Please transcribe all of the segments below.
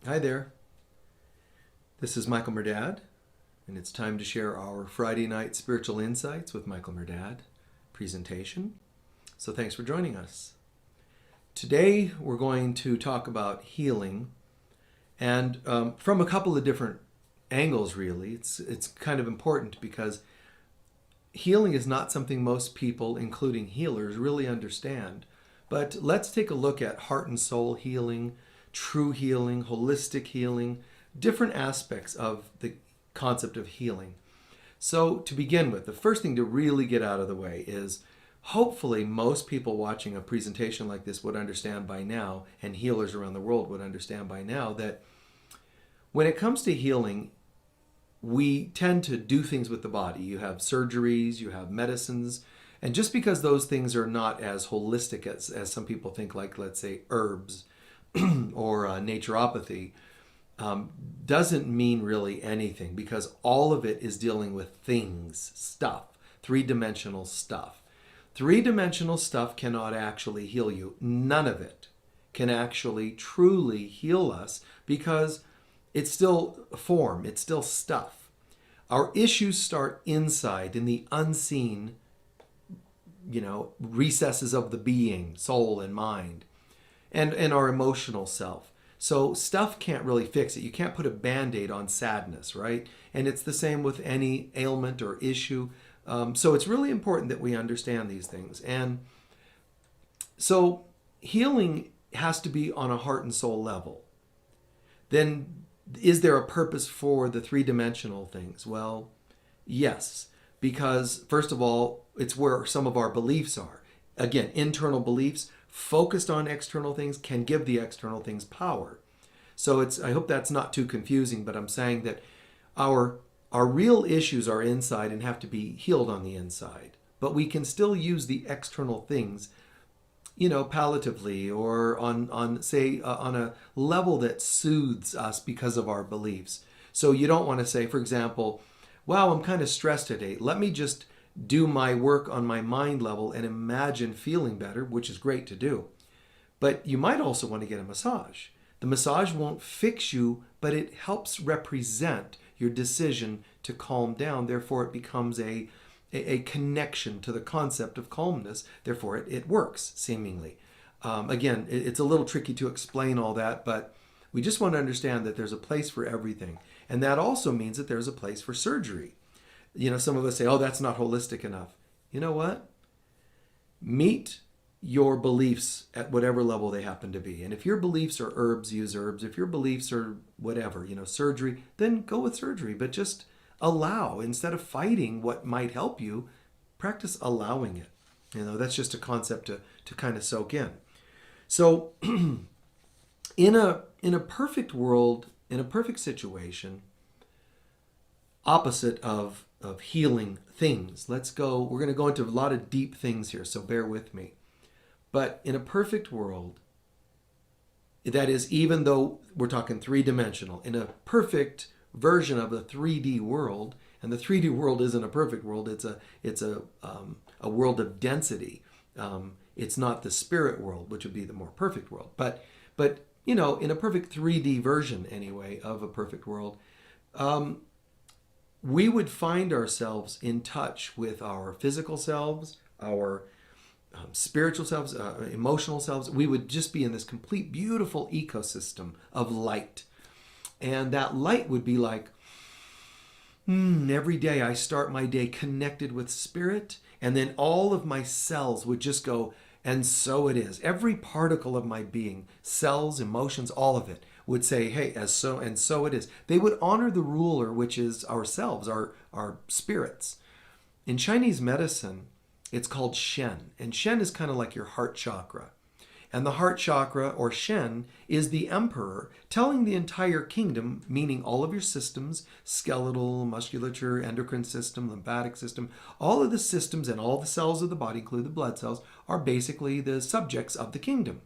Hi there. This is Michael Mirdad, and it's time to share our Friday night spiritual insights with Michael Mirdad presentation. So thanks for joining us. Today we're going to talk about healing, and from a couple of different angles. Really, it's kind of important because healing is not something most people, including healers, really understand. But let's take a look at heart and soul healing, true healing, holistic healing, different aspects of the concept of healing. So, to begin with, the first thing to really get out of the way is hopefully most people watching a presentation like this would understand by now, and healers around the world would understand by now, that when it comes to healing, we tend to do things with the body. You have surgeries, you have medicines, and just because those things are not as holistic as some people think, like let's say herbs or naturopathy, doesn't mean really anything, because all of it is dealing with things, stuff, three-dimensional stuff. Three-dimensional stuff cannot actually heal you. None of it can actually truly heal us because it's still form, it's still stuff. Our issues start inside in the unseen, recesses of the being, soul and mind, and our emotional self. So stuff can't really fix it. You can't put a band-aid on sadness, right? And it's the same with any ailment or issue. So it's really important that we understand these things. And so healing has to be on a heart and soul level. Then is there a purpose for the three-dimensional things? Well, yes, because first of all, it's where some of our beliefs are. Again, internal beliefs focused on external things can give the external things power. So I hope that's not too confusing, but I'm saying that our real issues are inside and have to be healed on the inside. But we can still use the external things, palliatively, or on a level that soothes us because of our beliefs. So you don't want to say, for example, wow, I'm kind of stressed today. Let me just do my work on my mind level and imagine feeling better, which is great to do. But you might also want to get a massage. The massage won't fix you, but it helps represent your decision to calm down. Therefore, it becomes a connection to the concept of calmness. Therefore, it works, seemingly. Again, it's a little tricky to explain all that, but we just want to understand that there's a place for everything. And that also means that there's a place for surgery. Some of us say, oh, that's not holistic enough. You know what? Meet your beliefs at whatever level they happen to be. And if your beliefs are herbs, use herbs. If your beliefs are whatever, surgery, then go with surgery. But just allow, instead of fighting what might help you, practice allowing it. That's just a concept to kind of soak in. So in a perfect world, in a perfect situation, opposite of healing things. We're going to go into a lot of deep things here, so bear with me. But in a perfect world, that is, even though we're talking three-dimensional, in a perfect version of a 3D world, and the 3D world isn't a perfect world, it's a world of density. It's not the spirit world, which would be the more perfect world. But in a perfect 3D version, anyway, of a perfect world, we would find ourselves in touch with our physical selves, our spiritual selves, emotional selves. We would just be in this complete, beautiful ecosystem of light. And that light would be like, every day I start my day connected with spirit, and then all of my cells would just go, and so it is. Every particle of my being, cells, emotions, all of it, would say, hey, as so and so it is. They would honor the ruler, which is ourselves, our spirits. In Chinese medicine, it's called Shen. And Shen is kind of like your heart chakra. And the heart chakra, or Shen, is the emperor telling the entire kingdom, meaning all of your systems, skeletal, musculature, endocrine system, lymphatic system, all of the systems and all the cells of the body, including the blood cells, are basically the subjects of the kingdom.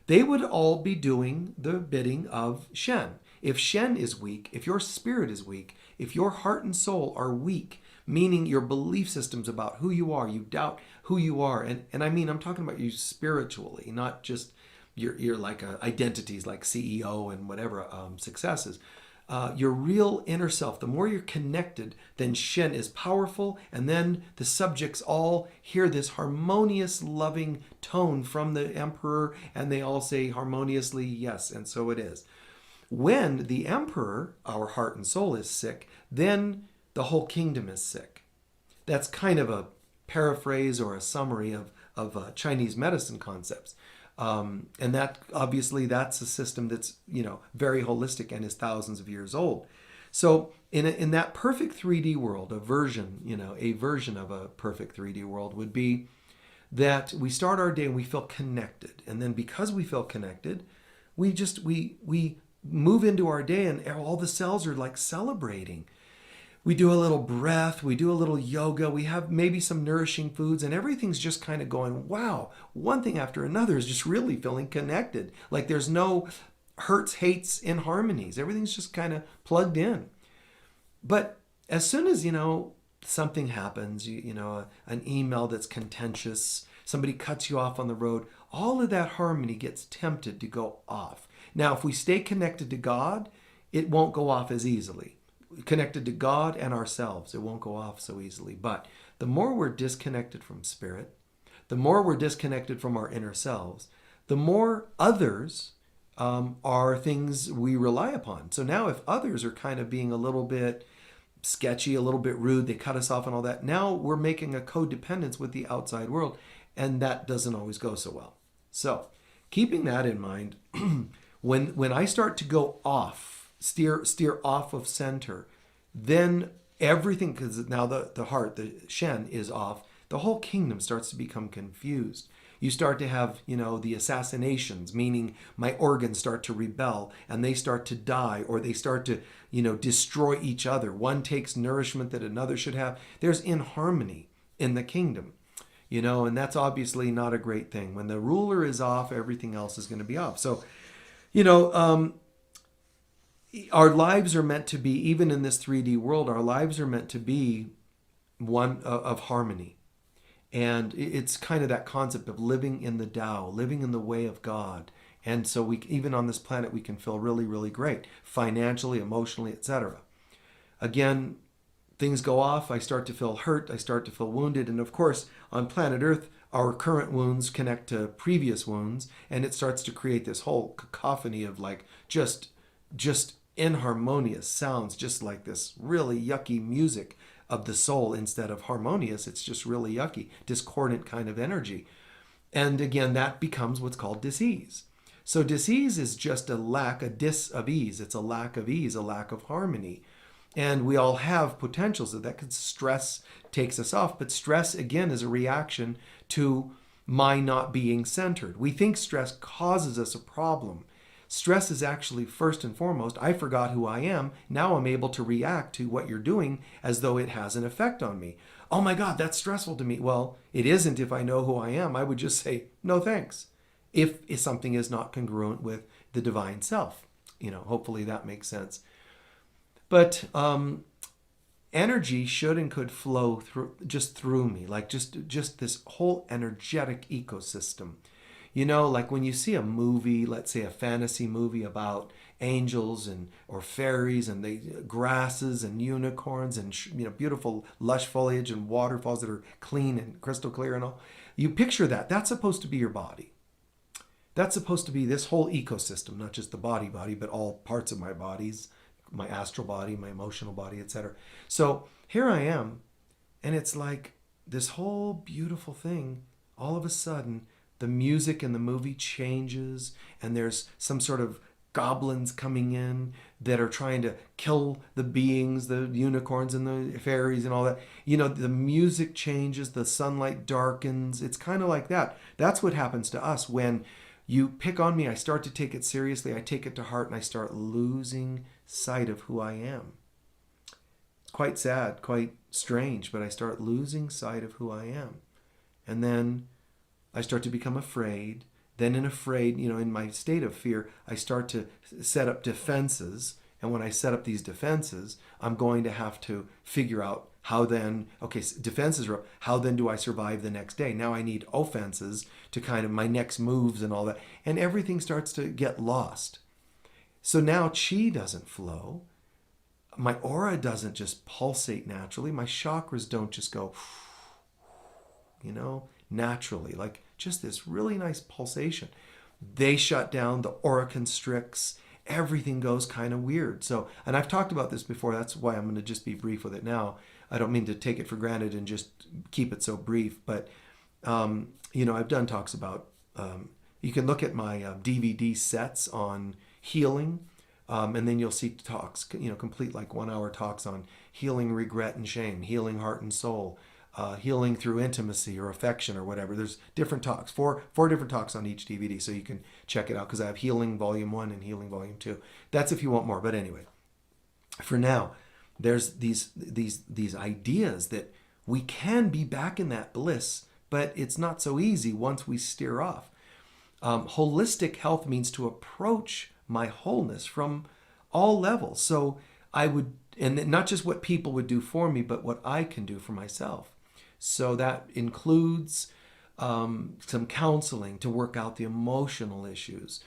They would all be doing the bidding of Shen. If Shen is weak, if your spirit is weak, if your heart and soul are weak, meaning your belief systems about who you are, you doubt who you are, and I mean, I'm talking about you spiritually, not just your like identities like CEO and whatever successes. Your real inner self, the more you're connected, then Shen is powerful, and then the subjects all hear this harmonious, loving tone from the emperor, and they all say harmoniously, yes, and so it is. When the emperor, our heart and soul, is sick, then the whole kingdom is sick. That's kind of a paraphrase or a summary of Chinese medicine concepts. And that obviously that's a system that's very holistic and is thousands of years old. So in that perfect 3D world, a version of a perfect 3D world would be that we start our day and we feel connected, and then because we feel connected, we move into our day and all the cells are like celebrating. We do a little breath, we do a little yoga, we have maybe some nourishing foods, and everything's just kind of going, wow, one thing after another is just really feeling connected. Like there's no hurts, hates, and harmonies. Everything's just kind of plugged in. But as soon as, something happens, an email that's contentious, somebody cuts you off on the road, all of that harmony gets tempted to go off. Now, if we stay connected to God, it won't go off as easily. Connected to God and ourselves, it won't go off so easily. But the more we're disconnected from spirit, the more we're disconnected from our inner selves, the more others are things we rely upon. So now if others are kind of being a little bit sketchy, a little bit rude, they cut us off and all that, now we're making a codependence with the outside world, and that doesn't always go so well. So keeping that in mind, when I start to go off, steer off of center, then everything, because now the heart, the Shen, is off, the whole kingdom starts to become confused. You start to have, the assassinations, meaning my organs start to rebel and they start to die, or they start to, destroy each other. One takes nourishment that another should have. There's inharmony in the kingdom, and that's obviously not a great thing. When the ruler is off, everything else is going to be off. So, our lives are meant to be, even in this 3D world, our lives are meant to be one of harmony. And it's kind of that concept of living in the Tao, living in the way of God. And so even on this planet, we can feel really, really great, financially, emotionally, etc. Again, things go off, I start to feel hurt, I start to feel wounded. And of course, on planet Earth, our current wounds connect to previous wounds, and it starts to create this whole cacophony of like just inharmonious sounds, just like this really yucky music of the soul. Instead of harmonious, it's just really yucky, discordant kind of energy. And again, that becomes what's called disease. So disease is just a dis of ease. It's a lack of ease, a lack of harmony. And we all have potentials of that, because stress takes us off. But stress, again, is a reaction to my not being centered. We think stress causes us a problem. Stress is actually, first and foremost, I forgot who I am. Now I'm able to react to what you're doing as though it has an effect on me. Oh my God, that's stressful to me. Well, it isn't if I know who I am. I would just say, no thanks, if something is not congruent with the divine self. Hopefully that makes sense. But energy should and could flow through me, like just this whole energetic ecosystem. Like when you see a movie, let's say a fantasy movie about angels or fairies and grasses and unicorns and beautiful lush foliage and waterfalls that are clean and crystal clear and all. You picture that. That's supposed to be your body. That's supposed to be this whole ecosystem, not just the body, but all parts of my bodies, my astral body, my emotional body, etc. So here I am, and it's like this whole beautiful thing, all of a sudden, the music in the movie changes, and there's some sort of goblins coming in that are trying to kill the beings, the unicorns and the fairies and all that. The music changes, the sunlight darkens. It's kind of like that. That's what happens to us when you pick on me. I start to take it seriously. I take it to heart, and I start losing sight of who I am. It's quite sad, quite strange, but I start losing sight of who I am. And then I start to become afraid. Then in my state of fear, I start to set up defenses. And when I set up these defenses, I'm going to have to figure out How then, okay, defenses are up. How then do I survive the next day? Now I need offenses to kind of my next moves and all that. And everything starts to get lost. So now chi doesn't flow. My aura doesn't just pulsate naturally. My chakras don't just go, naturally, like just this really nice pulsation. They shut down, the aura constricts, everything goes kind of weird. So, and I've talked about this before, that's why I'm going to just be brief with it now. I don't mean to take it for granted and just keep it so brief, but, I've done talks about, you can look at my DVD sets on healing, and then you'll see talks, complete like 1 hour talks on healing regret and shame, healing heart and soul, healing through intimacy or affection or whatever. There's different talks, four different talks on each DVD, so you can check it out because I have Healing Volume 1 and Healing Volume 2. That's if you want more. But anyway, for now, there's these ideas that we can be back in that bliss, but it's not so easy once we steer off. Holistic health means to approach my wholeness from all levels. So I would, and not just what people would do for me, but what I can do for myself. So that includes some counseling to work out the emotional issues,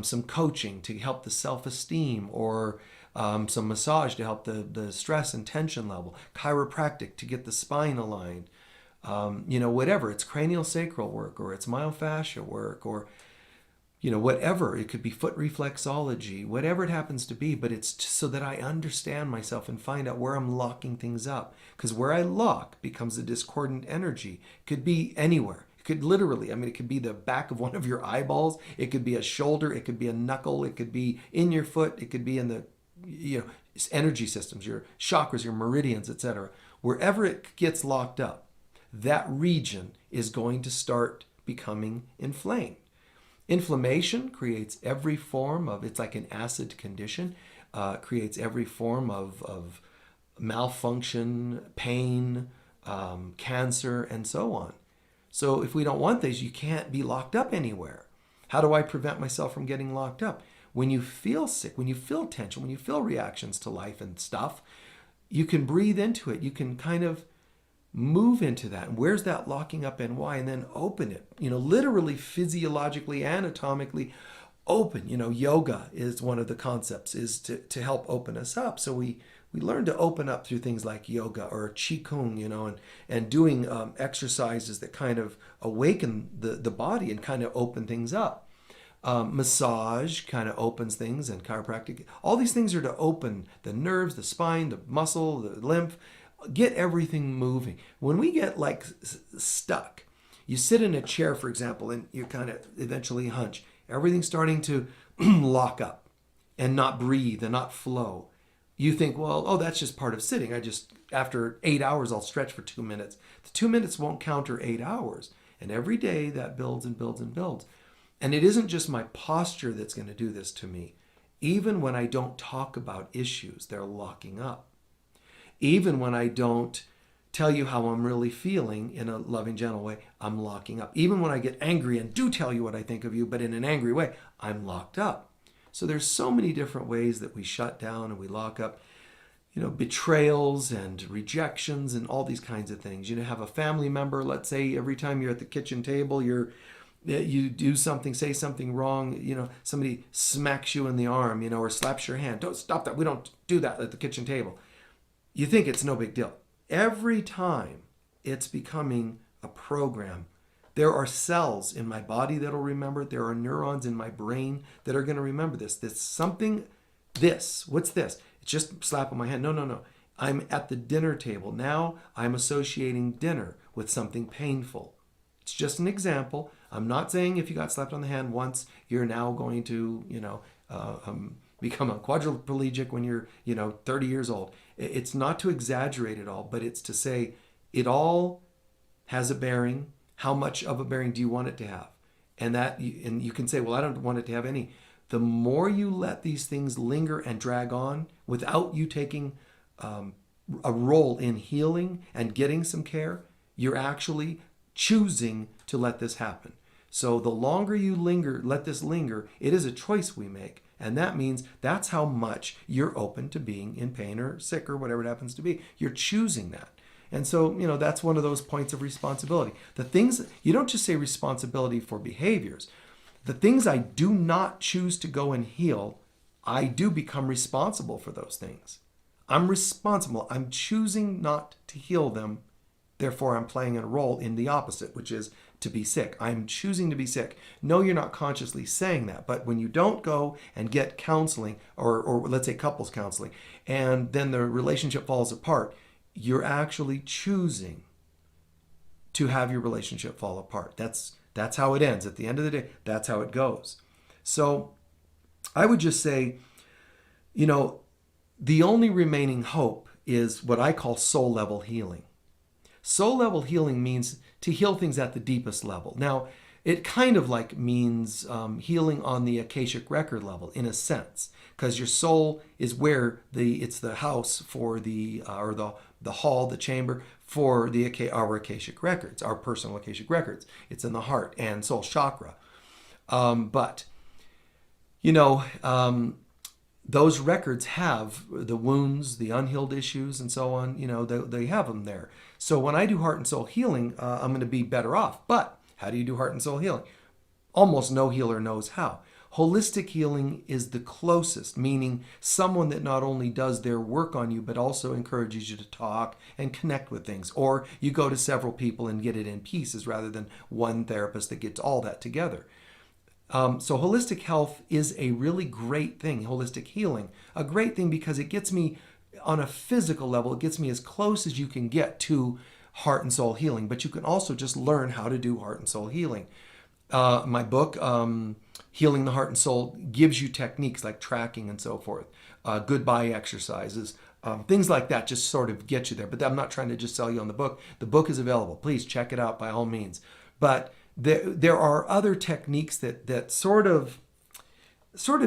some coaching to help the self-esteem, or some massage to help the stress and tension level, chiropractic to get the spine aligned, whatever. It's cranial sacral work, or it's myofascia work, or whatever. It could be foot reflexology, whatever it happens to be, but it's so that I understand myself and find out where I'm locking things up. Because where I lock becomes a discordant energy. It could be anywhere. It could literally, it could be the back of one of your eyeballs. It could be a shoulder. It could be a knuckle. It could be in your foot. It could be in the, energy systems, your chakras, your meridians, etc. Wherever it gets locked up, that region is going to start becoming inflamed. Inflammation creates every form of, it's like an acid condition, creates every form of malfunction, pain, cancer, and so on. So if we don't want these, you can't be locked up anywhere. How do I prevent myself from getting locked up? When you feel sick, when you feel tension, when you feel reactions to life and stuff, you can breathe into it. You can kind of move into that. And where's that locking up and why? And then open it, literally physiologically, anatomically open. Yoga is one of the concepts, is to help open us up. So we learn to open up through things like yoga or qigong, and doing exercises that kind of awaken the body and kind of open things up. Massage kind of opens things, and chiropractic. All these things are to open the nerves, the spine, the muscle, the lymph, get everything moving. When we get like stuck, you sit in a chair, for example, and you kind of eventually hunch. Everything's starting to lock up and not breathe and not flow. You think, well, that's just part of sitting. After 8 hours, I'll stretch for 2 minutes. The 2 minutes won't counter 8 hours. And every day that builds and builds and builds. And it isn't just my posture that's going to do this to me. Even when I don't talk about issues, they're locking up. Even when I don't tell you how I'm really feeling in a loving, gentle way, I'm locking up. Even when I get angry and do tell you what I think of you, but in an angry way, I'm locked up. So there's so many different ways that we shut down and we lock up. Betrayals and rejections and all these kinds of things. Have a family member, let's say every time you're at the kitchen table, you do something, say something wrong, somebody smacks you in the arm, or slaps your hand. Don't stop that. We don't do that at the kitchen table. You think it's no big deal. Every time it's becoming a program. There are cells in my body that'll remember it. There are neurons in my brain that are going to remember this. What's this? It's just a slap on my hand. No. I'm at the dinner table. Now I'm associating dinner with something painful. It's just an example. I'm not saying if you got slapped on the hand once, you're now going to, become a quadriplegic when you're, 30 years old. It's not to exaggerate it all, but it's to say it all has a bearing. How much of a bearing do you want it to have? And you can say, well, I don't want it to have any. The more you let these things linger and drag on without you taking a role in healing and getting some care, you're actually choosing to let this happen. So the longer you let this linger, it is a choice we make. And that means that's how much you're open to being in pain or sick or whatever it happens to be. You're choosing that. And so, that's one of those points of responsibility. The things, you don't just say responsibility for behaviors. The things I do not choose to go and heal, I do become responsible for those things. I'm responsible. I'm choosing not to heal them. Therefore, I'm playing a role in the opposite, which is to be sick. I'm choosing to be sick. No, you're not consciously saying that. But when you don't go and get counseling, or let's say couples counseling, and then the relationship falls apart, you're actually choosing to have your relationship fall apart. That's how it ends. At the end of the day, that's how it goes. So I would just say, the only remaining hope is what I call soul level healing. Soul level healing means to heal things at the deepest level. Now, it kind of like means healing on the akashic record level in a sense, because your soul is where it's the house for the hall, the chamber for our akashic records, our personal akashic records. It's in the heart and soul chakra. Those records have the wounds, the unhealed issues, and so on. They have them there. So when I do heart and soul healing, I'm going to be better off. But how do you do heart and soul healing? Almost no healer knows how. Holistic healing is the closest, meaning someone that not only does their work on you, but also encourages you to talk and connect with things. Or you go to several people and get it in pieces rather than one therapist that gets all that together. So holistic health is a really great thing, holistic healing, a great thing because it gets me on a physical level, it gets me as close as you can get to heart and soul healing, but you can also just learn how to do heart and soul healing. My book, Healing the Heart and Soul, gives you techniques like tracking and so forth, goodbye exercises, things like that just sort of get you there. But I'm not trying to just sell you on the book. The book is available. Please check it out by all means. But there are other techniques that sort of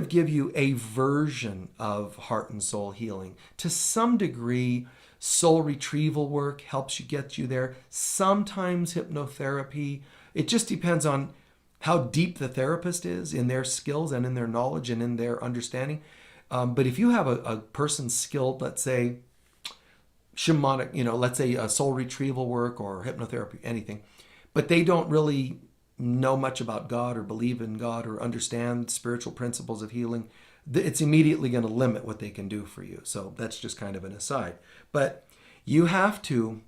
give you a version of heart and soul healing. To some degree, soul retrieval work helps you get you there. Sometimes hypnotherapy. It just depends on how deep the therapist is in their skills and in their knowledge and in their understanding. But if you have a person skilled, let's say shamanic, let's say soul retrieval work or hypnotherapy, anything, but they don't really know much about God or believe in God or understand spiritual principles of healing, it's immediately going to limit what they can do for you. So that's just kind of an aside. But you have to,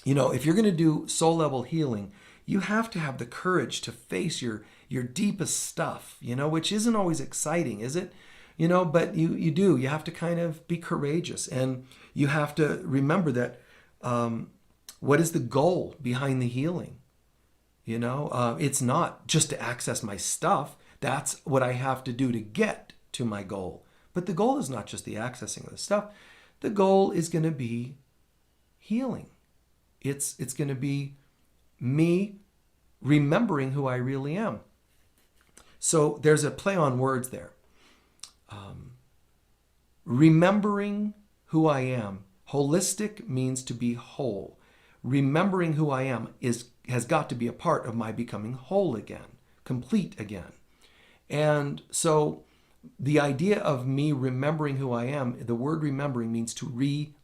if you're going to do soul level healing, you have to have the courage to face your deepest stuff, which isn't always exciting, is it? But you do. You have to kind of be courageous, and you have to remember that what is the goal behind the healing? It's not just to access my stuff. That's what I have to do to get to my goal. But the goal is not just the accessing of the stuff. The goal is going to be healing. It's going to be me remembering who I really am. So there's a play on words there. Remembering who I am. Holistic means to be whole. Remembering who I am has got to be a part of my becoming whole again, complete again. And so the idea of me remembering who I am, the word remembering means to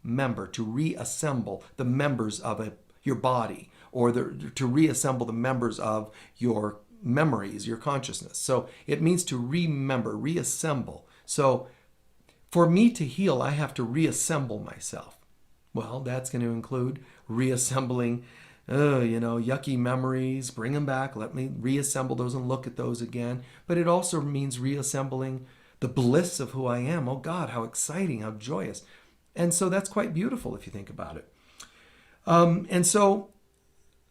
remember, to reassemble the members of your body, or to reassemble the members of your memories, your consciousness. So it means to remember, reassemble. So for me to heal, I have to reassemble myself. Well, that's going to include reassembling, yucky memories, bring them back, let me reassemble those and look at those again. But it also means reassembling the bliss of who I am. Oh God, how exciting, how joyous. And so that's quite beautiful if you think about it. And so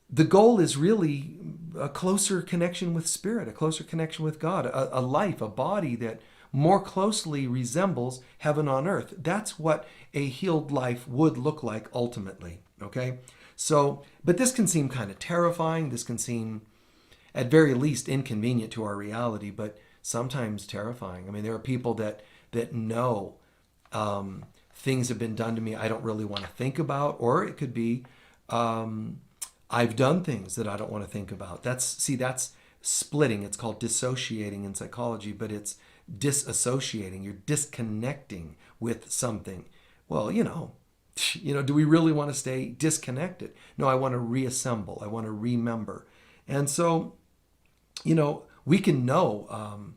the goal is really a closer connection with spirit, a closer connection with God, a life, a body that more closely resembles heaven on earth. That's what a healed life would look like ultimately, okay? So, but this can seem kind of terrifying. This can seem, at very least, inconvenient to our reality, but sometimes terrifying. I mean, there are people that know things have been done to me I don't really want to think about, or it could be I've done things that I don't want to think about. That's splitting. It's called dissociating in psychology, but it's disassociating. You're disconnecting with something. Well, Do we really want to stay disconnected? No, I want to reassemble. I want to remember. And so, we can know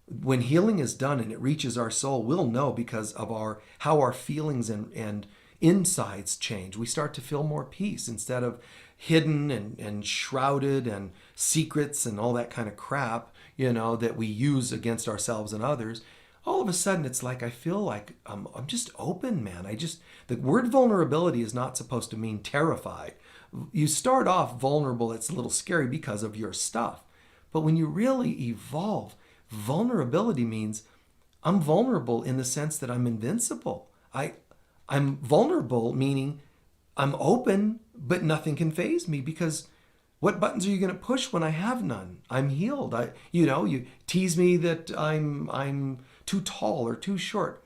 when healing is done and it reaches our soul, we'll know because of how our feelings and insides change. We start to feel more peace instead of hidden and shrouded and secrets and all that kind of crap, that we use against ourselves and others. All of a sudden, it's like I feel like I'm just open, man. The word vulnerability is not supposed to mean terrified. You start off vulnerable, it's a little scary because of your stuff. But when you really evolve, vulnerability means I'm vulnerable in the sense that I'm invincible. I'm vulnerable, meaning I'm open, but nothing can faze me because what buttons are you going to push when I have none? I'm healed. You tease me that I'm too tall or too short.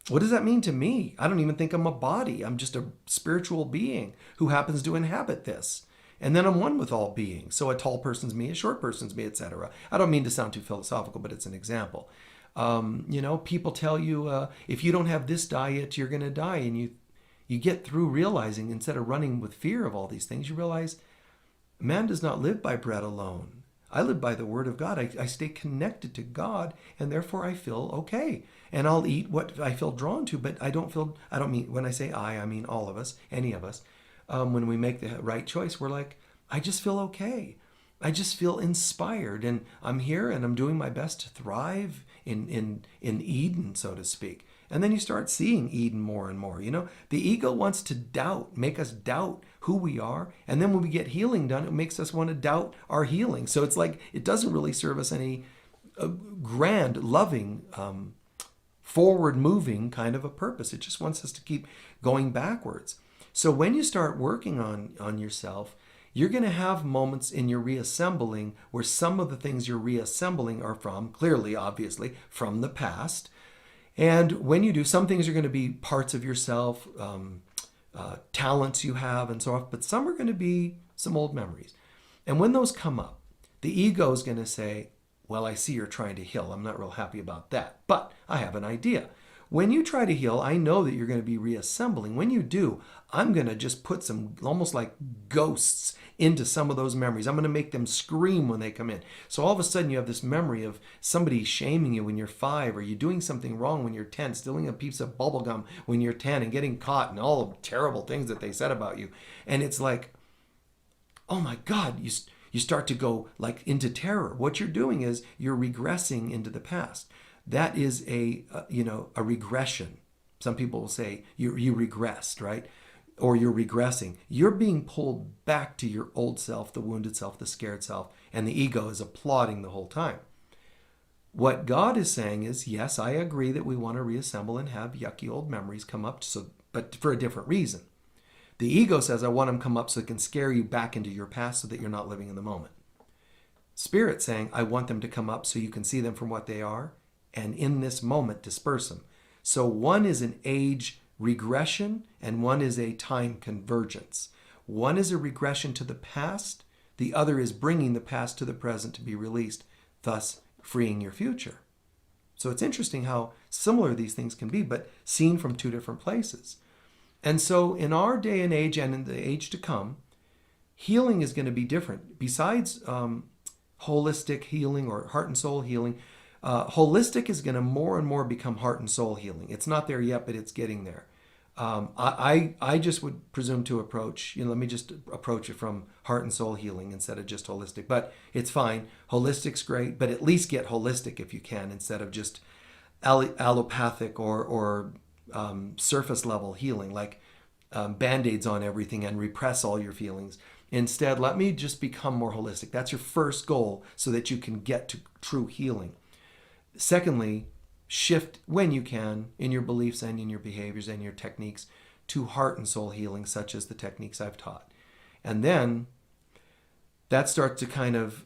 What does that mean to me? I don't even think I'm a body. I'm just a spiritual being who happens to inhabit this. And then I'm one with all beings. So a tall person's me, a short person's me, etc. I don't mean to sound too philosophical, but it's an example. People tell you, if you don't have this diet, you're going to die. And you get through realizing, instead of running with fear of all these things, you realize man does not live by bread alone. I live by the word of God. I stay connected to God, and therefore I feel okay. And I'll eat what I feel drawn to, but I don't mean, when I say I mean all of us, any of us. When we make the right choice, we're like, I just feel okay. I just feel inspired, and I'm here and I'm doing my best to thrive in Eden, so to speak. And then you start seeing Eden more and more. The ego wants to make us doubt who we are. And then when we get healing done, it makes us want to doubt our healing. So it's like it doesn't really serve us any grand, loving, forward-moving kind of a purpose. It just wants us to keep going backwards. So when you start working on yourself, you're going to have moments in your reassembling where some of the things you're reassembling are from, clearly, obviously, from the past. And when you do, some things are going to be parts of yourself, talents you have, and so on. But some are going to be some old memories. And when those come up, the ego is going to say, well, I see you're trying to heal. I'm not real happy about that. But I have an idea. When you try to heal, I know that you're going to be reassembling. When you do, I'm going to just put some almost like ghosts into some of those memories. I'm going to make them scream when they come in. So all of a sudden you have this memory of somebody shaming you when you're 5, or you doing something wrong when you're 10, stealing a piece of bubble gum when you're 10 and getting caught and all the terrible things that they said about you. And it's like, oh my God, you start to go like into terror. What you're doing is you're regressing into the past. That is a regression. Some people will say you regressed, right? Or you're regressing. You're being pulled back to your old self, the wounded self, the scared self, and the ego is applauding the whole time. What God is saying is, yes, I agree that we want to reassemble and have yucky old memories come up, but for a different reason. The ego says, I want them to come up so it can scare you back into your past so that you're not living in the moment. Spirit saying, I want them to come up so you can see them from what they are, and in this moment disperse them. So one is an age regression and one is a time convergence. One is a regression to the past. The other is bringing the past to the present to be released, thus freeing your future. So it's interesting how similar these things can be, but seen from two different places. And so in our day and age and in the age to come, healing is going to be different. Besides holistic healing or heart and soul healing, holistic is going to more and more become heart and soul healing. It's not there yet, but it's getting there. I just would presume to approach, let me just approach it from heart and soul healing instead of just holistic. But it's fine. Holistic's great, but at least get holistic if you can instead of just allopathic or surface level healing, like Band-Aids on everything and repress all your feelings. Instead, let me just become more holistic. That's your first goal so that you can get to true healing. Secondly, shift when you can in your beliefs and in your behaviors and your techniques to heart and soul healing, such as the techniques I've taught. And then that starts to kind of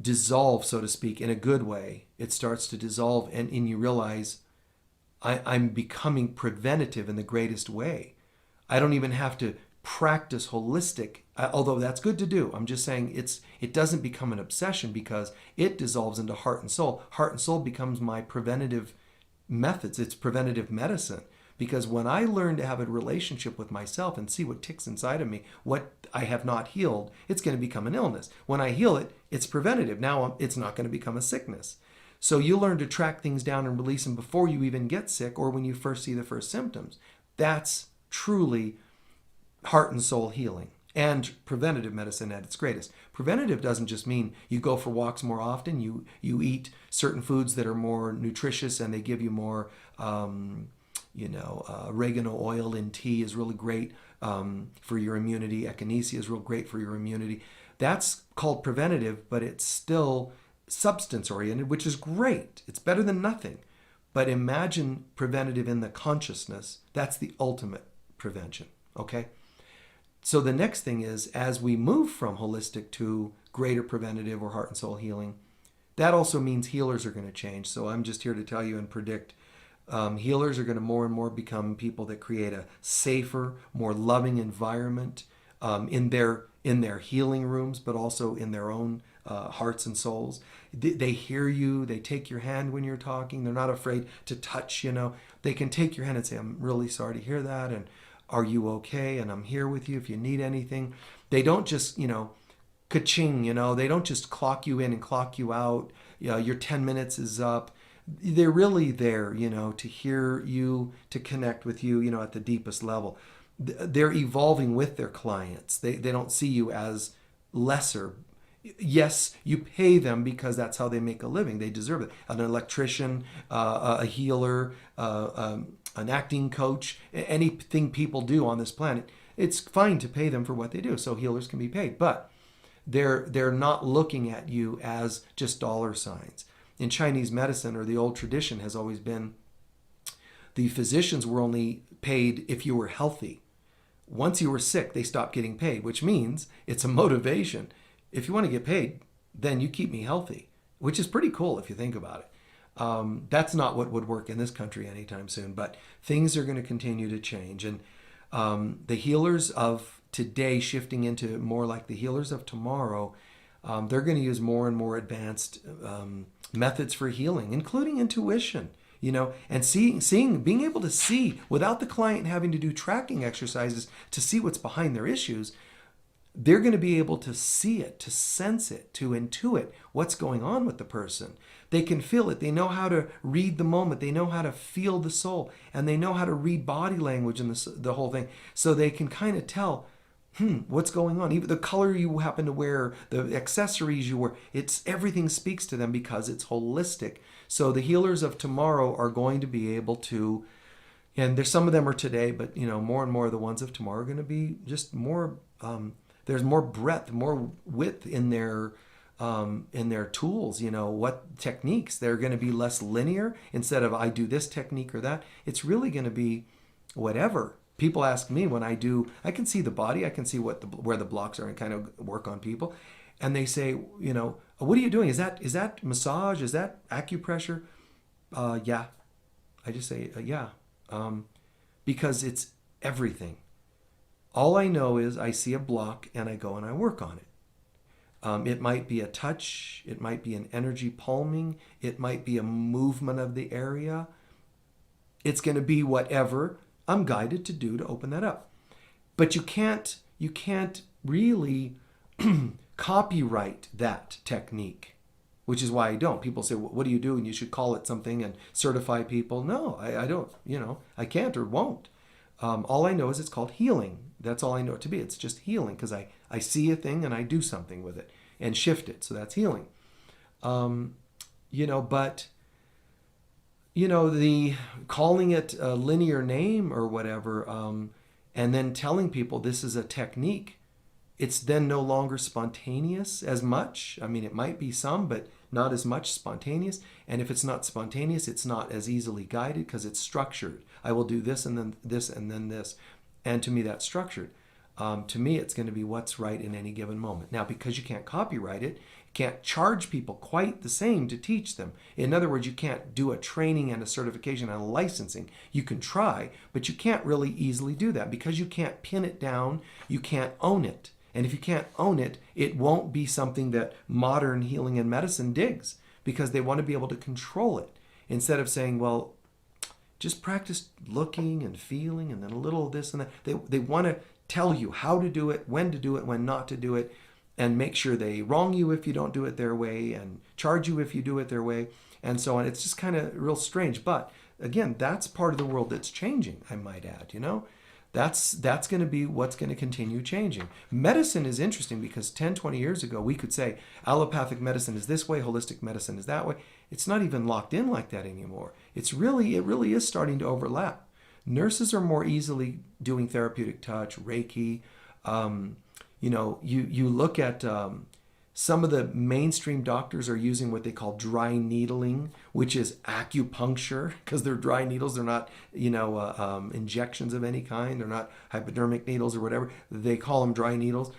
dissolve, so to speak, in a good way. It starts to dissolve and you realize I'm becoming preventative in the greatest way. I don't even have to practice holistic, although that's good to do. I'm just saying it doesn't become an obsession because it dissolves into heart and soul. Heart and soul becomes my preventative methods. It's preventative medicine Because when I learn to have a relationship with myself and see what ticks inside of me, what I have not healed, it's going to become an illness. When I heal it, it's preventative. Now it's not going to become a sickness. So you learn to track things down and release them before you even get sick or when you first see the first symptoms. That's truly heart and soul healing and preventative medicine at its greatest. Preventative doesn't just mean you go for walks more often, you eat certain foods that are more nutritious and they give you more, oregano oil in tea is really great for your immunity. Echinacea is real great for your immunity. That's called preventative, but it's still substance oriented, which is great. It's better than nothing. But imagine preventative in the consciousness. That's the ultimate prevention. Okay? So the next thing is, as we move from holistic to greater preventative or heart and soul healing, that also means healers are going to change. So I'm just here to tell you and predict healers are going to more and more become people that create a safer, more loving environment in their healing rooms, but also in their own hearts and souls. They hear you. They take your hand when you're talking. They're not afraid to touch. They can take your hand and say, "I'm really sorry to hear that," and "Are you okay?" and "I'm here with you if you need anything." They don't just ka-ching. They don't just clock you in and clock you out. Your 10 minutes is up. They're really there, to hear you, to connect with you, at the deepest level. They're evolving with their clients. They don't see you as lesser. Yes, you pay them because that's how they make a living. They deserve it. An electrician, a healer, an acting coach, anything people do on this planet, it's fine to pay them for what they do. So healers can be paid, but they're not looking at you as just dollar signs. In Chinese medicine, or the old tradition has always been, the physicians were only paid if you were healthy. Once you were sick, they stopped getting paid, which means it's a motivation. If you want to get paid, then you keep me healthy, which is pretty cool if you think about it. That's not what would work in this country anytime soon, but things are going to continue to change. And the healers of today shifting into more like the healers of tomorrow, they're going to use more and more advanced methods for healing, including intuition, and being able to see without the client having to do tracking exercises to see what's behind their issues. They're going to be able to see it, to sense it, to intuit what's going on with the person. They can feel it. They know how to read the moment. They know how to feel the soul, and they know how to read body language and the whole thing. So they can kind of tell, what's going on? Even the color you happen to wear, the accessories you wear, everything speaks to them because it's holistic. So the healers of tomorrow are going to be able to, and there's some of them are today, but more and more of the ones of tomorrow are going to be just more. There's more breadth, more width in their tools. What techniques? They're going to be less linear. Instead of I do this technique or that, it's really going to be whatever. People ask me when I can see the body, I can see where the blocks are and kind of work on people. And they say, what are you doing? Is that massage? Is that acupressure? Yeah. I just say, yeah. Because it's everything. All I know is I see a block and I go and I work on it. It might be a touch. It might be an energy palming. It might be a movement of the area. It's going to be whatever I'm guided to do to open that up. But you can't really copyright that technique, which is why I don't. People say, what do you do? And you should call it something and certify people. No, I don't. I can't or won't. All I know is it's called healing. That's all I know it to be. It's just healing because I see a thing and I do something with it and shift it. So that's healing. The calling it a linear name or whatever, and then telling people this is a technique, it's then no longer spontaneous as much. I mean, it might be some, but not as much spontaneous. And if it's not spontaneous, it's not as easily guided because it's structured. I will do this and then this and then this. And to me, that's structured. To me, it's going to be what's right in any given moment. Now, because you can't copyright it, you can't charge people quite the same to teach them. In other words, you can't do a training and a certification and a licensing. You can try, but you can't really easily do that because you can't pin it down. You can't own it. And if you can't own it, it won't be something that modern healing and medicine digs because they want to be able to control it instead of saying, well, Just practice looking and feeling, and then a little of this and that. They want to tell you how to do it, when not to do it, and make sure they wrong you if you don't do it their way, and charge you if you do it their way, and so on. It's just kind of real strange. But again, that's part of the world that's changing, I might add, That's going to be what's going to continue changing. Medicine is interesting because 10, 20 years ago, we could say allopathic medicine is this way, holistic medicine is that way. It's not even locked in like that anymore. It really is starting to overlap. Nurses are more easily doing therapeutic touch, Reiki. You look at some of the mainstream doctors are using what they call dry needling, which is acupuncture, because they're dry needles. They're not, injections of any kind. They're not hypodermic needles or whatever. They call them dry needles.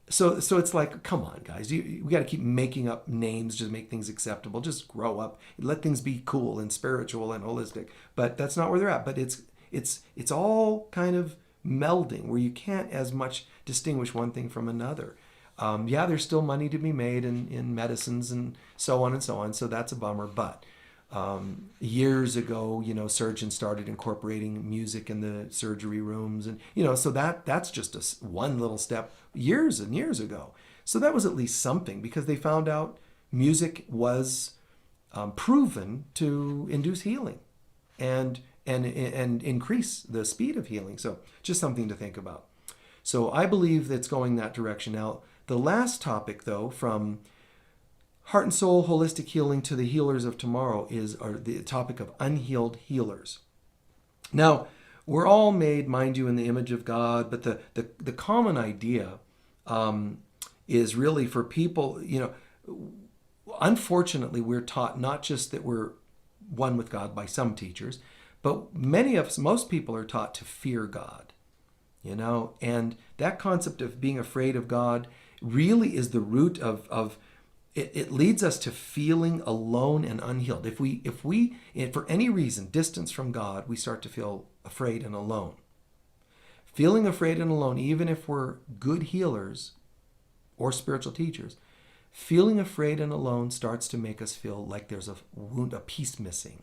So it's like, come on, guys. We got to keep making up names to make things acceptable. Just grow up. Let things be cool and spiritual and holistic. But that's not where they're at. But it's all kind of melding where you can't as much distinguish one thing from another. There's still money to be made in medicines and so on and so on. So that's a bummer. But years ago, surgeons started incorporating music in the surgery rooms, and so that's just one little step years and years ago. So that was at least something, because they found out music was proven to induce healing and increase the speed of healing. So just something to think about. So I believe that's going that direction. Now, the last topic, though, from heart and soul holistic healing to the healers of tomorrow is the topic of unhealed healers. Now, we're all made, mind you, in the image of God, but the common idea is really for people, unfortunately, we're taught not just that we're one with God by some teachers, but most people are taught to fear God, and that concept of being afraid of God really is the root of it leads us to feeling alone and unhealed. If we for any reason distance from God, we start to feel afraid and alone. Feeling afraid and alone, even if we're good healers or spiritual teachers, feeling afraid and alone starts to make us feel like there's a wound, a piece missing.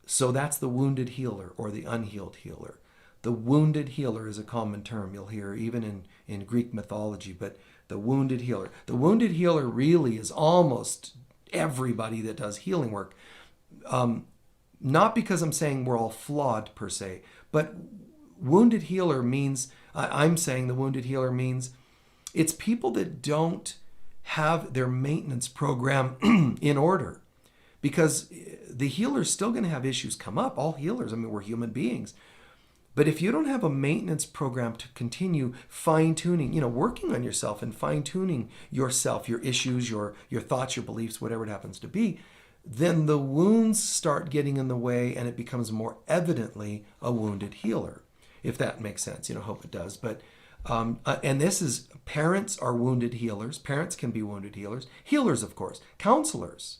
So that's the wounded healer or the unhealed healer. The wounded healer is a common term you'll hear even in Greek mythology, but the wounded healer. The wounded healer really is almost everybody that does healing work. Not because I'm saying we're all flawed per se, but wounded healer means, I'm saying the wounded healer means it's people that don't have their maintenance program in order. Because the healer's still going to have issues come up. All healers, we're human beings. But if you don't have a maintenance program to continue fine-tuning, working on yourself and fine-tuning yourself, your issues, your thoughts, your beliefs, whatever it happens to be, then the wounds start getting in the way and it becomes more evidently a wounded healer, if that makes sense. Hope it does. But and this is, parents are wounded healers. Parents can be wounded healers. Healers, of course. Counselors.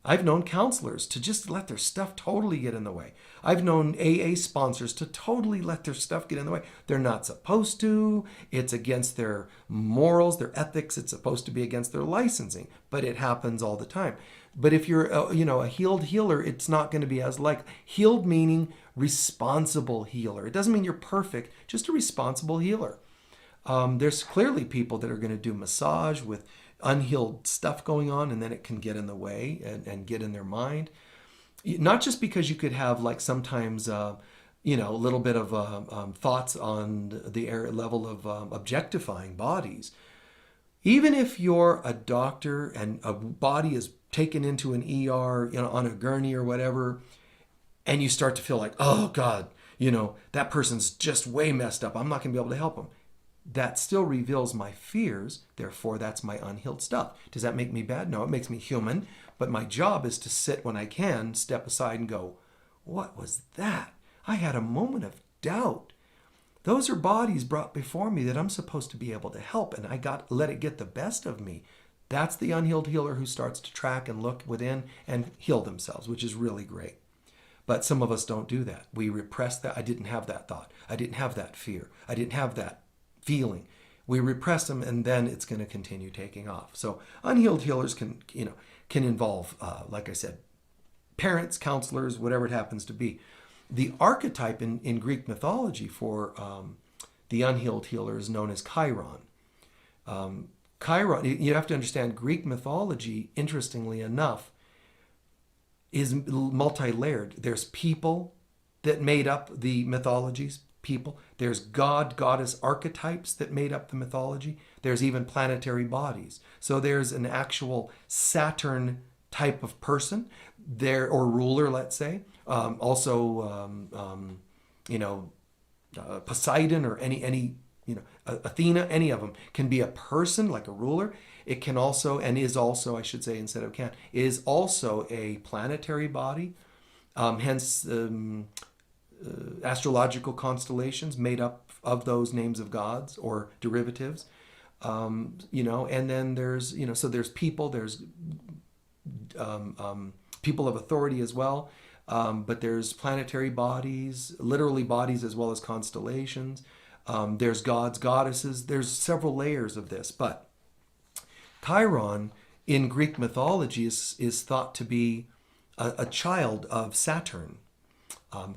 I've known counselors to just let their stuff totally get in the way. I've known AA sponsors to totally let their stuff get in the way. They're not supposed to. It's against their morals, their ethics. It's supposed to be against their licensing, but it happens all the time. But if you're a healed healer, it's not going to be as likely. Healed meaning responsible healer. It doesn't mean you're perfect, just a responsible healer. There's clearly people that are going to do massage with unhealed stuff going on, and then it can get in the way and get in their mind. Not just because you could have sometimes a little bit of thoughts on the level of objectifying bodies. Even if you're a doctor and a body is taken into an ER, on a gurney or whatever, and you start to feel like, oh God, that person's just way messed up. I'm not going to be able to help them. That still reveals my fears. Therefore, that's my unhealed stuff. Does that make me bad? No, it makes me human. But my job is to sit when I can, step aside and go, what was that? I had a moment of doubt. Those are bodies brought before me that I'm supposed to be able to help, and I let it get the best of me. That's the unhealed healer who starts to track and look within and heal themselves, which is really great. But some of us don't do that. We repress that. I didn't have that thought. I didn't have that fear. I didn't have that feeling. We repress them, and then it's going to continue taking off. So unhealed healers can involve, like I said, parents, counselors, whatever it happens to be. The archetype in Greek mythology for the unhealed healer is known as Chiron. Chiron, you have to understand, Greek mythology, interestingly enough, is multi-layered. There's people that made up the mythologies, people. There's god, goddess archetypes that made up the mythology. There's even planetary bodies. So there's an actual Saturn type of person there, or ruler, let's say. Poseidon, or any Athena, any of them can be a person, like a ruler. It can also, and is also, I should say, instead of can, is also a planetary body. Hence, astrological constellations made up of those names of gods or derivatives. And then there's, so there's people, there's people of authority as well. But there's planetary bodies, literally bodies, as well as constellations. There's gods, goddesses. There's several layers of this. But Chiron in Greek mythology is thought to be a child of Saturn,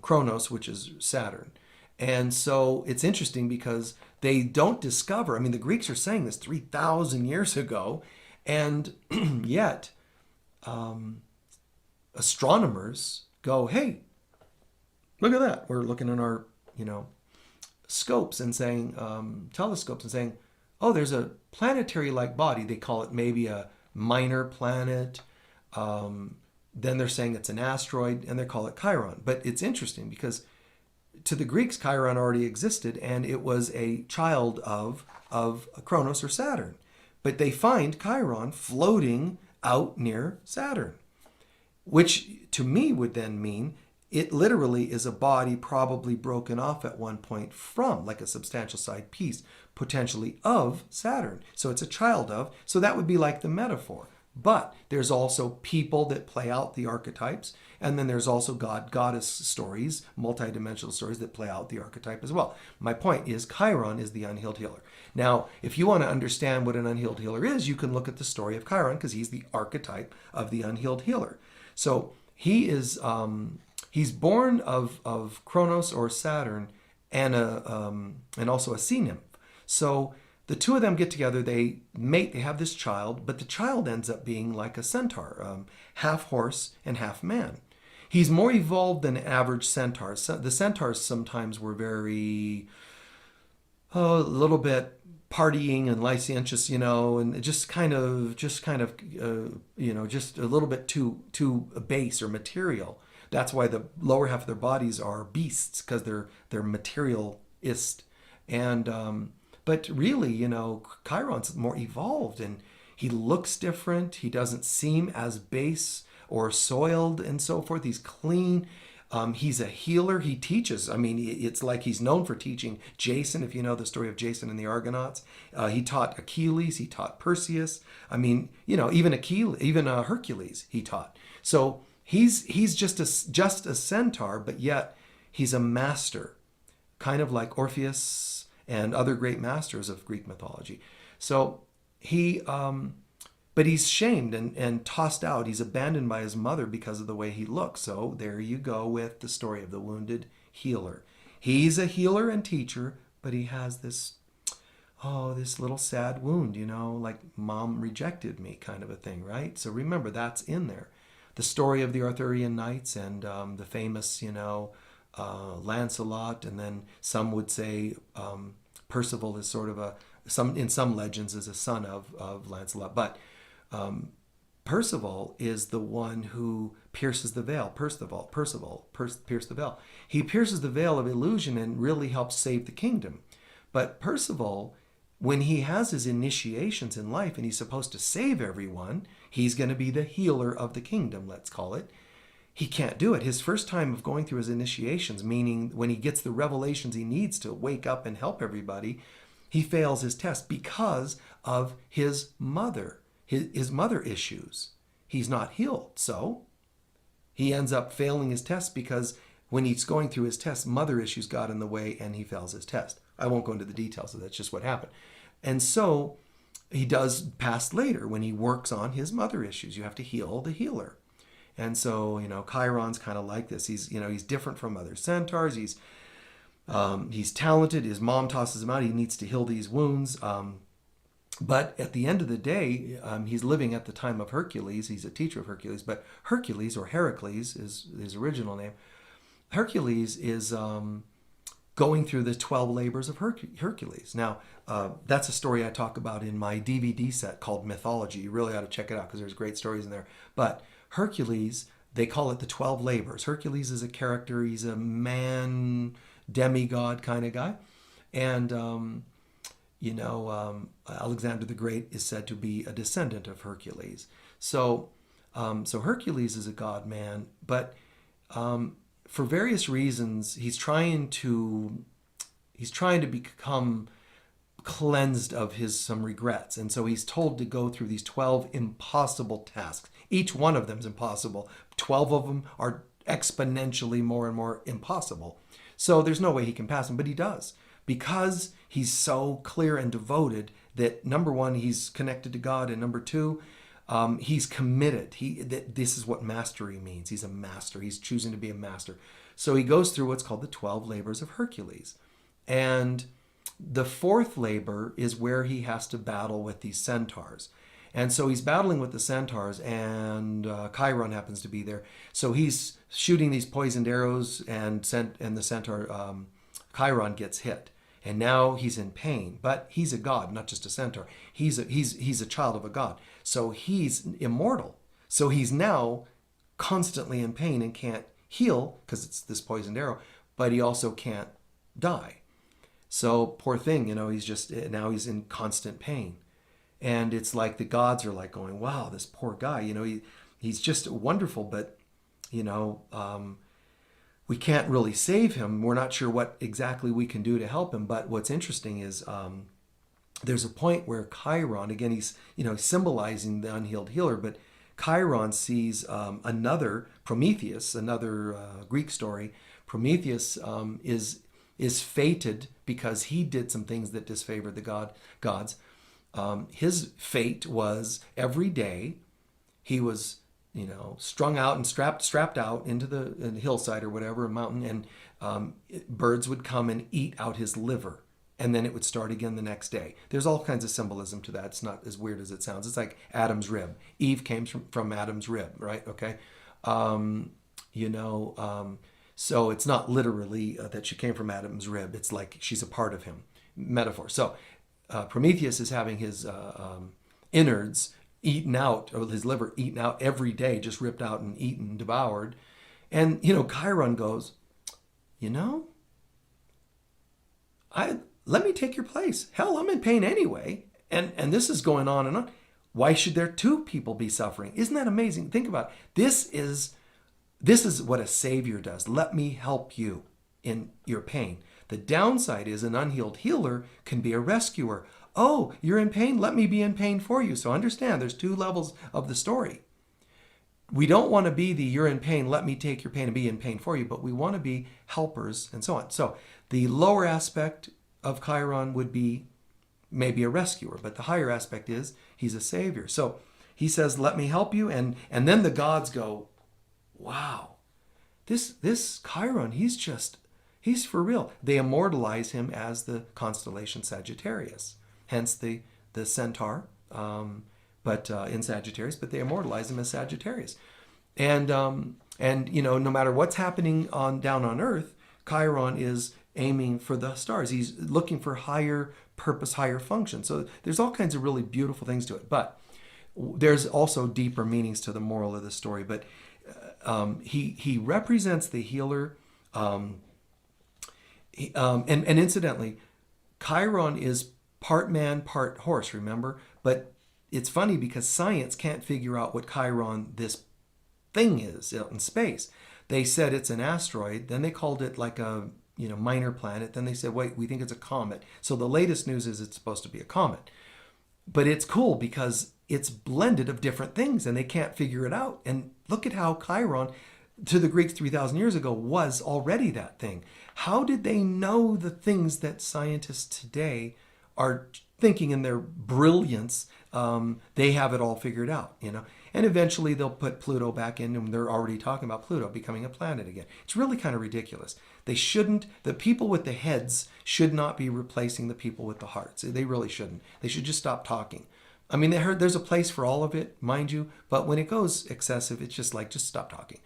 Kronos, which is Saturn. And so it's interesting because they don't discover, I mean, the Greeks are saying this 3,000 years ago, and yet astronomers go, hey, look at that. We're looking at our, scopes and saying, telescopes, and saying, oh, there's a planetary-like body. They call it maybe a minor planet. Then they're saying it's an asteroid, and they call it Chiron. But it's interesting because to the Greeks, Chiron already existed, and it was a child of Kronos or Saturn. But they find Chiron floating out near Saturn, which to me would then mean it literally is a body probably broken off at one point from, like a substantial side piece, potentially of Saturn. So it's a child of, so that would be like the metaphor. But there's also people that play out the archetypes, and then there's also god-goddess stories, multidimensional stories that play out the archetype as well. My point is Chiron is the unhealed healer. Now, if you want to understand what an unhealed healer is, you can look at the story of Chiron, because he's the archetype of the unhealed healer. So he is he's born of Kronos or Saturn and also a sea nymph. So the two of them get together, they mate, they have this child, but the child ends up being like a centaur, half horse and half man. He's more evolved than average centaurs. The centaurs sometimes were very, a little bit partying and licentious, and just kind of, just a little bit too base or material. That's why the lower half of their bodies are beasts, because they're materialist. And but really, Chiron's more evolved, and he looks different. He doesn't seem as base or soiled and so forth. He's clean. He's a healer. He teaches. I mean, it's like he's known for teaching Jason, if you know the story of Jason and the Argonauts. He taught Achilles. He taught Perseus. I mean, even Hercules he taught. So he's just a centaur, but yet he's a master, kind of like Orpheus and other great masters of Greek mythology. So but he's shamed and tossed out. He's abandoned by his mother because of the way he looks. So there you go with the story of the wounded healer. He's a healer and teacher, but he has this little sad wound, like mom rejected me kind of a thing, right? So remember, that's in there. The story of the Arthurian Knights and the famous, Lancelot, and then some would say Percival is sort of in some legends is a son of Lancelot, but Percival is the one who pierces the veil. Percival pierced the veil. He pierces the veil of illusion and really helps save the kingdom. But Percival, when he has his initiations in life and he's supposed to save everyone, he's going to be the healer of the kingdom, let's call it. He can't do it. His first time of going through his initiations, meaning when he gets the revelations he needs to wake up and help everybody, he fails his test because of his mother issues. He's not healed. So he ends up failing his test because when he's going through his test, mother issues got in the way and he fails his test. I won't go into the details of that. That's just what happened. And so he does pass later when he works on his mother issues. You have to heal the healer. And so, Chiron's kind of like this. He's different from other centaurs. He's talented. His mom tosses him out. He needs to heal these wounds. But at the end of the day, he's living at the time of Hercules. He's a teacher of Hercules. But Hercules, or Heracles, is his original name. Hercules is going through the 12 labors of Hercules. Now, that's a story I talk about in my DVD set called Mythology. You really ought to check it out because there's great stories in there. But Hercules, they call it the 12 labors. Hercules is a character. He's a man, demigod kind of guy. And, Alexander the Great is said to be a descendant of Hercules. So Hercules is a god man, but for various reasons, he's trying to become cleansed of some regrets. And so he's told to go through these 12 impossible tasks. Each one of them is impossible. 12 of them are exponentially more and more impossible. So there's no way he can pass them, but he does. Because he's so clear and devoted that, number one, he's connected to God, and number two, he's committed. This is what mastery means. He's a master. He's choosing to be a master. So he goes through what's called the 12 labors of Hercules. And the fourth labor is where he has to battle with these centaurs. And so he's battling with the centaurs, and Chiron happens to be there. So he's shooting these poisoned arrows, and the centaur, Chiron, gets hit. And now he's in pain, but he's a god, not just a centaur. He's a child of a god. So he's immortal. So he's now constantly in pain and can't heal because it's this poisoned arrow, but he also can't die. So poor thing, now he's in constant pain. And it's like the gods are like going, wow, this poor guy, he's just wonderful, but, we can't really save him. We're not sure what exactly we can do to help him. But what's interesting is there's a point where Chiron, again, he's symbolizing the unhealed healer, but Chiron sees another Prometheus, another Greek story. Prometheus is fated because he did some things that disfavored the gods. His fate was every day he was strung out and strapped out into the hillside or whatever, a mountain, and birds would come and eat out his liver, and then it would start again the next day. There's all kinds of symbolism to that. It's not as weird as it sounds. It's like Adam's rib. Eve came from Adam's rib, right? Okay. So it's not literally that she came from Adam's rib. It's like she's a part of him. Metaphor. So Prometheus is having his innards eaten out, or his liver eaten out every day, just ripped out and eaten, devoured. And, Chiron goes, let me take your place. Hell, I'm in pain anyway. And this is going on and on. Why should there two people be suffering? Isn't that amazing? Think about it. This is what a savior does. Let me help you in your pain. The downside is an unhealed healer can be a rescuer. Oh, you're in pain? Let me be in pain for you. So understand, there's two levels of the story. We don't want to be the you're in pain, let me take your pain and be in pain for you, but we want to be helpers and so on. So the lower aspect of Chiron would be maybe a rescuer, but the higher aspect is he's a savior. So he says, let me help you. And then the gods go, wow, this Chiron, he's for real. They immortalize him as the constellation Sagittarius. Hence the centaur, but in Sagittarius, but they immortalize him as Sagittarius. And no matter what's happening down on Earth, Chiron is aiming for the stars. He's looking for higher purpose, higher function. So there's all kinds of really beautiful things to it. But there's also deeper meanings to the moral of the story. But he represents the healer. And incidentally, Chiron is part man, part horse, remember? But it's funny because science can't figure out what Chiron, this thing, is out in space. They said it's an asteroid. Then they called it like a minor planet. Then they said, wait, we think it's a comet. So the latest news is it's supposed to be a comet. But it's cool because it's blended of different things and they can't figure it out. And look at how Chiron, to the Greeks 3,000 years ago, was already that thing. How did they know the things that scientists today are thinking in their brilliance, they have it all figured out, you know. And eventually they'll put Pluto back in, and they're already talking about Pluto becoming a planet again. It's really kind of ridiculous. They shouldn't, the people with the heads should not be replacing the people with the hearts. They really shouldn't. They should just stop talking. I mean, there's a place for all of it, mind you, but when it goes excessive, it's just like, just stop talking.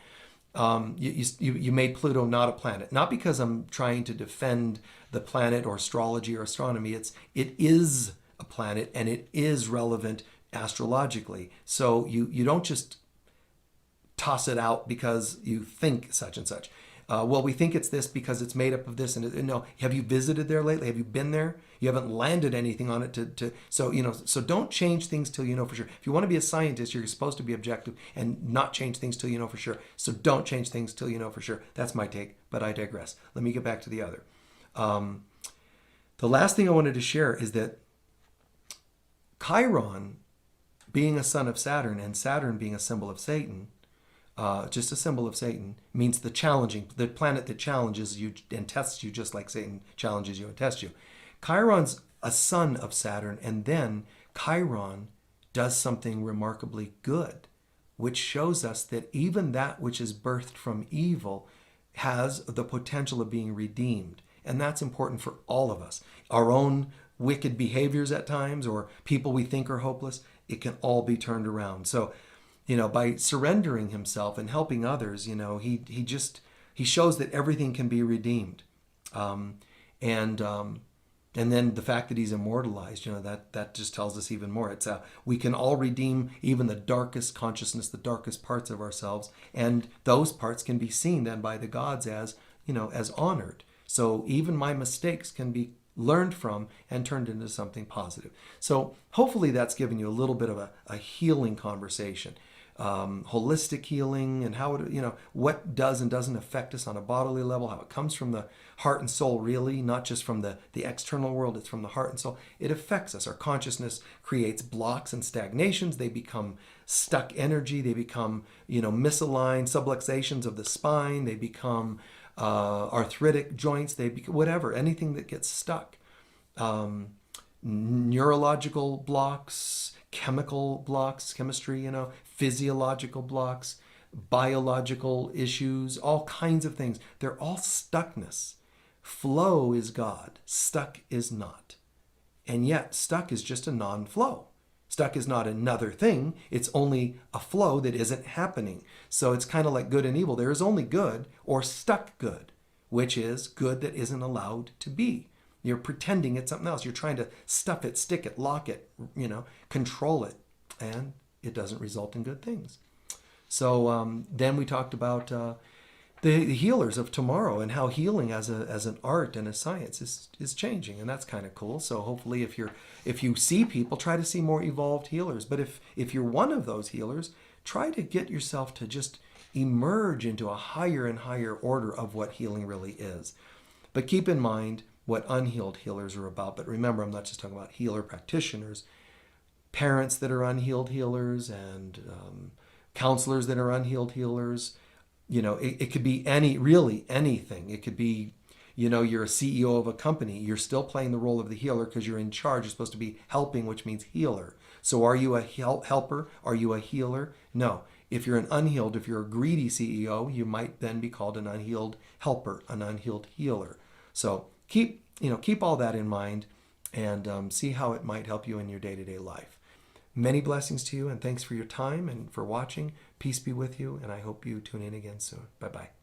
You made Pluto not a planet, not because I'm trying to defend the planet or astrology or astronomy. It is a planet, and it is relevant astrologically. So you don't just toss it out because you think such and such. Well, we think it's this because it's made up of this. And no, have you visited there lately? Have you been there? You haven't landed anything on it so don't change things till you know for sure. If you want to be a scientist, you're supposed to be objective and not change things till you know for sure. So don't change things till you know for sure. That's my take, but I digress. Let me get back to the other. The last thing I wanted to share is that Chiron, being a son of Saturn, and Saturn being a symbol of Satan, just a symbol of Satan, means the planet that challenges you and tests you, just like Satan challenges you and tests you. Chiron's a son of Saturn, and then Chiron does something remarkably good, which shows us that even that which is birthed from evil has the potential of being redeemed. And that's important for all of us. Our own wicked behaviors at times, or people we think are hopeless, it can all be turned around. So, you know, by surrendering himself and helping others, you know, he shows that everything can be redeemed. And then the fact that he's immortalized, you know, that just tells us even more. It's we can all redeem even the darkest consciousness, the darkest parts of ourselves, and those parts can be seen then by the gods as, you know, as honored. So even my mistakes can be learned from and turned into something positive. So hopefully that's given you a little bit of a healing conversation. Holistic healing, and how it, you know, what does and doesn't affect us on a bodily level, how it comes from the heart and soul, really, not just from the external world. It's from the heart and soul. It affects us. Our consciousness creates blocks and stagnations. They become stuck energy. They become, you know, misaligned subluxations of the spine. They become arthritic joints. They become whatever, anything that gets stuck. Neurological blocks, chemical blocks, chemistry, you know, physiological blocks, biological issues, all kinds of things. They're all stuckness. Flow is God. Stuck is not. And yet, stuck is just a non-flow. Stuck is not another thing. It's only a flow that isn't happening. So it's kind of like good and evil. There is only good or stuck good, which is good that isn't allowed to be. You're pretending it's something else. You're trying to stuff it, stick it, lock it, you know, control it. And it doesn't result in good things. So then we talked about the healers of tomorrow, and how healing as an art and a science is changing, and that's kind of cool. So hopefully, if you see people, try to see more evolved healers. But if you're one of those healers, try to get yourself to just emerge into a higher and higher order of what healing really is. But keep in mind what unhealed healers are about. But remember, I'm not just talking about healer practitioners. Parents that are unhealed healers, and counselors that are unhealed healers. You know, it could be really anything. It could be, you know, you're a CEO of a company. You're still playing the role of the healer because you're in charge. You're supposed to be helping, which means healer. So are you a helper? Are you a healer? No. If you're an unhealed, if you're a greedy CEO, you might then be called an unhealed helper, an unhealed healer. So keep all that in mind, and see how it might help you in your day-to-day life. Many blessings to you, and thanks for your time and for watching. Peace be with you, and I hope you tune in again soon. Bye-bye.